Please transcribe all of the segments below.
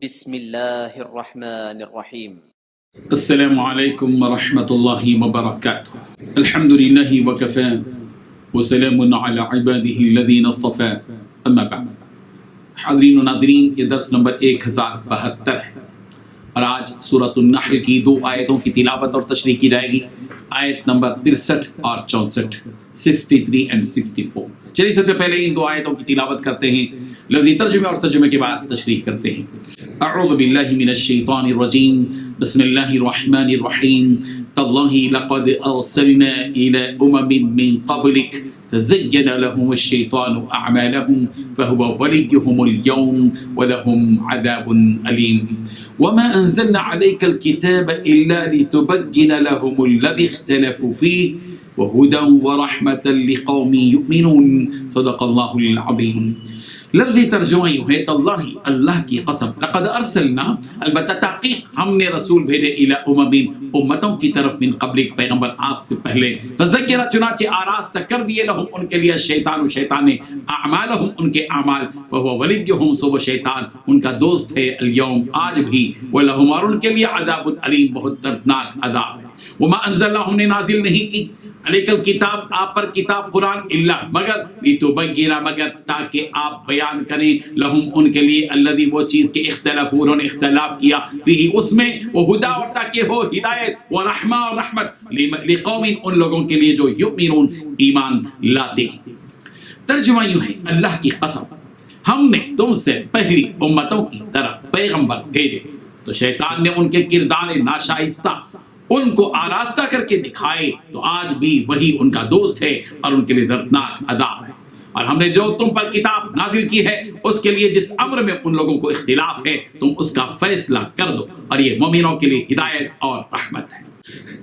بسم الله الرحمن الرحيم. السلام عليكم ورحمة الله وبركاته. الحمد لله وكفى وسلام على عباده الذين اصطفى اما بعد. حاضرین و ناظرین، یہ درس نمبر 1072 ہے اور آج سورۃ النحل کی 2 آیتوں کی تلاوت اور تشریح کی جائے گی، آیت نمبر 63 اور 64، 63 and 64۔ چلیے سب سے پہلے ان 2 آیتوں کی تلاوت کرتے ہیں، لفظی ترجمے اور ترجمے کے بعد تشریح کرتے ہیں۔ اعوذ باللہ من الشیطان الرجیم، بسم اللہ الرحمن الرحیم۔ تاللہ لقد ارسلنا الى من قبلک فزين لهم الشيطان أعمالهم فهو وليهم اليوم ولهم عذاب أليم وما أنزلنا عليك الكتاب إلا لتبين لهم الذي اختلفوا فيه وهدى ورحمة لقوم يؤمنون۔ صدق الله العظيم۔ لفظی ترجمہ یوں ہے، تاللہ اللہ کی قسم، لقد ارسلنا البتہ تحقیق ہم نے رسول بھیجے الی امتوں کی طرف من قبلک پیغمبر آپ سے پہلے، فذکر چنانچہ آراستہ کر دیے لہم ان کے لیے شیطان نے اعمالہم ان کے اعمال، فہو ولیہم سو وہ شیطان ان کا دوست ہے، الیوم آج بھی، ولہم اور ان کے لیے عذاب علیم بہت دردناک عذاب ہے۔ وما انزلنا ہم نے نازل نہیں کی علیک الکتاب آپ پر کتاب قرآن الا مگر لتبین مگر تاکہ آپ بیان کریں لہم ان کے لیے الذی وہ چیز کے اختلافون انہوں نے اختلاف کیا فیہ اس میں، وہ ہدا اور تاکہ ہو ہدایت، ورحمہ اور رحمت لقوم ان لوگوں کے لیے جو یؤمنون ایمان لاتے ہیں۔ ترجمہ یوں ہے، اللہ کی قسم ہم نے تم سے پہلی امتوں کی طرف پیغمبر بھیجے تو شیطان نے ان کے کردار ناشائستہ ان کو آراستہ کر کے دکھائے، تو آج بھی وہی ان کا دوست ہے اور ان کے لیے دردناک عذاب ہے۔ اور ہم نے جو تم پر کتاب نازل کی ہے اس کے لیے جس امر میں ان لوگوں کو اختلاف ہے تم اس کا فیصلہ کر دو، اور یہ مومنوں کے لیے ہدایت اور رحمت ہے۔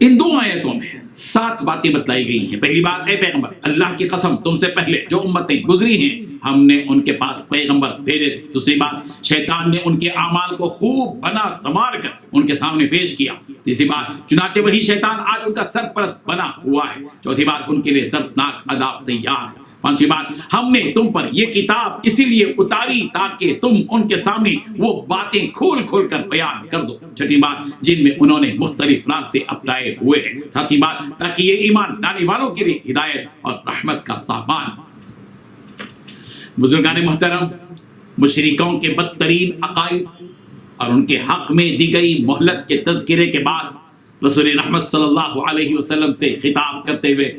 ان 2 آیتوں میں 7 باتیں بتلائی گئی ہیں۔ پہلی بات ہے پیغمبر، اللہ کی قسم تم سے پہلے جو امتیں گزری ہیں ہم نے ان کے پاس پیغمبر بھیجے تھے۔ دوسری بات، شیطان نے ان کے اعمال کو خوب بنا سنوار کر ان کے سامنے پیش کیا۔ تیسری بات، چنانچہ وہی شیطان آج ان کا سرپرست بنا ہوا ہے۔ چوتھی بات، ان کے لیے دردناک عذاب تیار ہے۔ پانچویں بات، ہم نے تم پر یہ کتاب اسی لیے اتاری تاکہ تم ان کے سامنے وہ باتیں کھول کھول کر بیان کر دو۔ چھٹی بات، جن میں انہوں نے مختلف راستے اپنائے ہوئے ہیں۔ ساتویں بات، تاکہ یہ ایمان لانے والوں کے لیے ہدایت اور رحمت کا سامان۔ بزرگان محترم، مشرکوں کے بدترین عقائد اور ان کے حق میں دی گئی مہلت کے تذکرے کے بعد رسول رحمت صلی اللہ علیہ وسلم سے خطاب کرتے ہوئے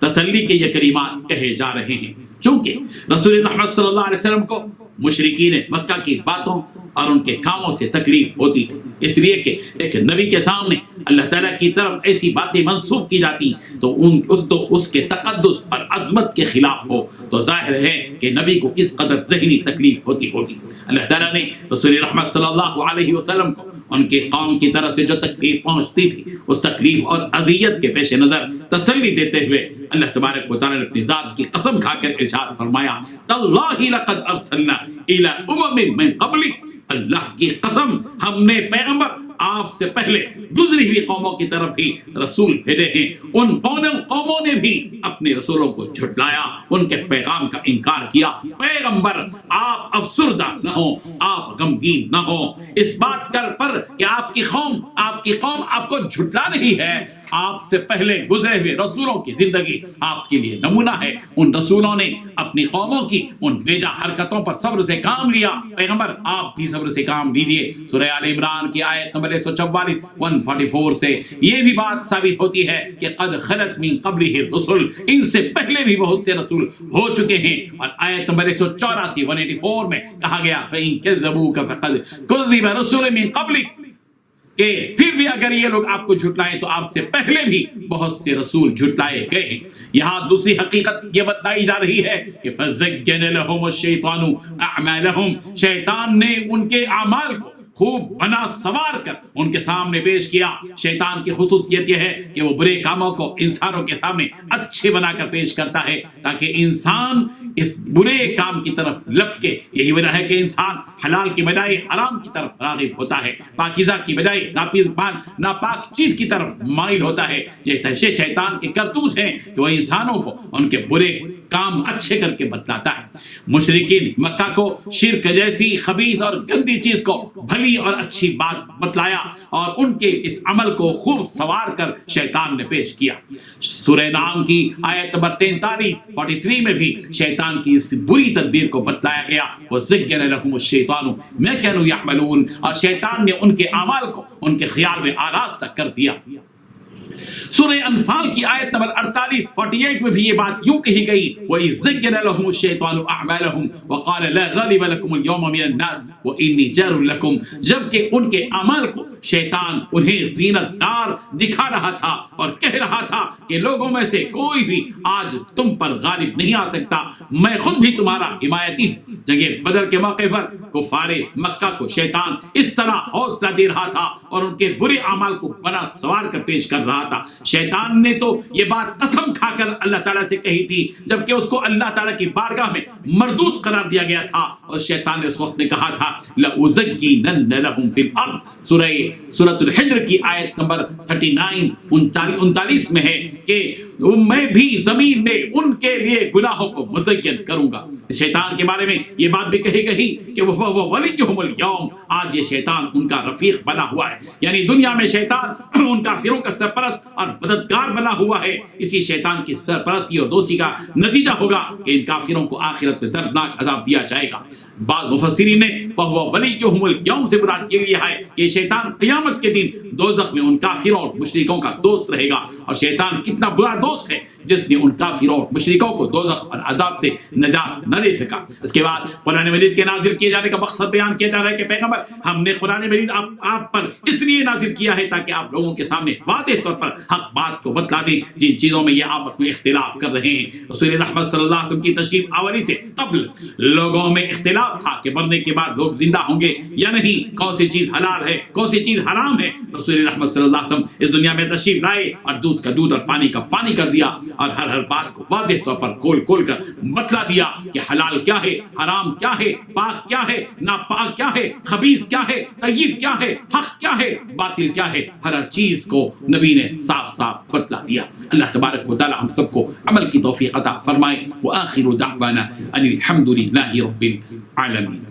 تسلی کے یہ کلمات کہے جا رہے ہیں، چونکہ رسول رحمت صلی اللہ علیہ وسلم کو مشرکین مکہ کی باتوں اور ان کے کاموں سے تکلیف ہوتی تھی، اس لیے کہ ایک نبی کے سامنے اللہ تعالیٰ کی طرف ایسی باتیں منسوب کی جاتی تو اس کے تقدس اور عظمت کے خلاف ہو تو ظاہر ہے کہ نبی کو کس قدر ذہنی تکلیف ہوتی ہوگی۔ اللہ تعالیٰ نے رسول رحمت صلی اللہ علیہ وسلم کو ان کے قوم کی طرف سے جو تکلیف پہنچتی تھی اس تکلیف اور اذیت کے پیش نظر تسلی دیتے ہوئے اللہ تبارک و تعالیٰ نے اپنی ذات کی قسم کھا کر ارشاد فرمایا، تاللہ لقد ارسلنا الی من قبلک، اللہ کی قسم ہم نے پیغمبر آپ سے پہلے گزری ہوئی قوموں کی طرف بھی رسول بھیجے ہیں، ان قوموں نے بھی اپنے رسولوں کو جھٹلایا، ان کے پیغام کا انکار کیا۔ پیغمبر آپ افسردہ نہ ہو، آپ غمگین نہ ہو اس بات پر کہ آپ کی قوم آپ کو جھٹلا نہیں ہے۔ آپ سے پہلے گزرے ہوئے رسولوں کی زندگی آپ کے لیے نمونہ ہے، ان رسولوں نے اپنی قوموں کی ان بیجا حرکتوں پر صبر سے کام لیا، پیغمبر آپ بھی صبر سے کام لیجیے۔ سورہ آل عمران کی آیت نمبر 144 144 سے یہ بھی بات ثابت ہوتی ہے کہ قد خلت من قبلہ الرسل، ان سے پہلے بھی بہت سے رسول ہو چکے ہیں، اور آیت نمبر 184 184 میں کہا گیا فَإِن كَذَّبُوكَ فَقَدْ كُذِّبَ رُسُلٌ مِّن قَبْلِكَ، کہ پھر بھی اگر یہ لوگ آپ کو جھٹلائیں تو آپ سے پہلے بھی بہت سے رسول جھٹلائے گئے ہیں۔ یہاں دوسری حقیقت یہ بتائی جا رہی ہے کہ فَزَيَّنَ لَهُمُ الشَّيْطَانُ أَعْمَالَهُمْ، شیطان نے ان کے اعمال کو خوب بنا سنوار کر ان کے سامنے پیش کیا۔ شیطان کی خصوصیت یہ ہے کہ وہ برے کاموں کو انسانوں کے سامنے اچھے بنا کر پیش کرتا ہے تاکہ انسان اس برے کام کی طرف لپکے۔ یہی وجہ ہے کہ انسان حلال کی بجائے حرام کی طرف راغب ہوتا ہے، پاکیزہ کی بجائے ناپاک چیز کی طرف مائل ہوتا ہے۔ یہ شیطان کے کرتوت ہیں کہ وہ انسانوں کو ان کے برے کام اچھے کر کے بتلاتا ہے۔ مشرکین مکہ کو شرک جیسی خبیث اور گندی چیز کو بھلی اور اچھی بات بتلایا اور ان کے اس عمل کو خوب سوار کر شیطان نے پیش کیا۔ سورہ نعم کی آیت نمبر 43 میں بھی شیطان کی اس بری تدبیر کو بتلایا گیا، وَزَيَّنَ لَهُمُ الشَّيْطَانُ مَا كَانُوا يَعْمَلُونَ، اور شیطان نے ان کے اعمال کو ان کے خیال میں آراستہ کر دیا۔ سورہ انفال کی آیت نمبر 48 میں بھی یہ بات یوں کہی گئی، وَإِذْ زَيَّنَ لَهُمُ الشَّيْطَانُ أَعْمَالَهُمْ وَقَالَ لَا غَالِبَ لَكُمُ الْيَوْمَ مِنَ النَّاسِ وَإِنِّي جَارٌ لَكُمْ، جبکہ ان کے اعمال کو شیطان انہیں زینت دار دکھا رہا تھا اور کہہ رہا تھا کہ لوگوں میں سے کوئی بھی آج تم پر غالب نہیں آ سکتا، میں خود بھی تمہارا حمایتی ہوں۔ جنگ بدر کے موقع پر کفار مکہ کو شیطان اس طرح حوصلہ دے رہا تھا اور ان کے برے اعمال کو بنا سوار کر پیش کر رہا تھا۔ شیطان نے تو یہ بات قسم کھا کر اللہ تعالیٰ سے کہی تھی، جبکہ اس کو اللہ تعالیٰ کی بارگاہ میں مردود قرار دیا گیا تھا، اور شیطان نے اس وقت میں کہا تھا لَأُزَيِّنَنَّ لَهُمْ فِي الْأَرْضِ۔ سورۃ الحجر کی آیت نمبر 39 میں ہے کہ میں بھی زمین میں ان کے لیے گناہوں کو مزین کروں گا۔ شیطان کے بارے میں یہ بات بھی کہی گئی کہ وہ ولیہم اليوم، آج یہ شیطان ان کا رفیق بنا ہوا ہے، یعنی دنیا میں شیطان ان کافروں کا سرپرست اور مددگار بنا ہوا ہے۔ اسی شیطان کی سرپرستی اور دوستی کا نتیجہ ہوگا کہ ان کافروں کو آخرت میں دردناک عذاب دیا جائے گا۔ بعض مفسرین نے فَهُوَ وَلِيُّهُمُ الْيَوْمَ سے مراد یہ ہے کہ شیطان قیامت کے دن دوزخ میں ان کافروں اور مشرکوں کا دوست رہے گا، اور شیطان کتنا برا دوست ہے جس نے ان کافروں اور مشرکوں کو دوزخ اور عذاب سے نجات نہ دے سکا۔ اس کے بعد قرآن مجید کے نازل کیے جانے کا مقصد بیان کیا جا رہا ہے کہ پیغمبر، ہم نے قرآن مجید آپ پر اس لیے نازل کیا ہے تاکہ آپ لوگوں کے سامنے واضح طور پر حق بات کو بتلا دیں جن چیزوں میں یہ آپس میں اختلاف کر رہے ہیں۔ رسول رحمت صلی اللہ علیہ وسلم کی تشریف آوری سے قبل لوگوں میں اختلاف تھا کہ مرنے کے بعد لوگ زندہ ہوں گے یا نہیں، کون سی چیز حلال ہے کون سی چیز حرام ہے۔ رسول رحمت صلی اللہ علیہ وسلم اس دنیا میں تشریف لائے اور دودھ کا دودھ اور پانی کا پانی کر دیا، اور ہر بات کو واضح طور پر کھول کر بتلا دیا کہ حلال کیا ہے، حرام کیا ہے، پاک کیا ہے، ناپاک کیا ہے، خبیث کیا ہے، طیب کیا ہے، حق کیا ہے، باطل کیا ہے، ہر چیز کو نبی نے صاف صاف بتلا دیا۔ اللہ تبارک و تعالی ہم سب کو عمل کی توفیق عطا فرمائے۔ وآخر دعوانا ان الحمد للہ رب العالمین۔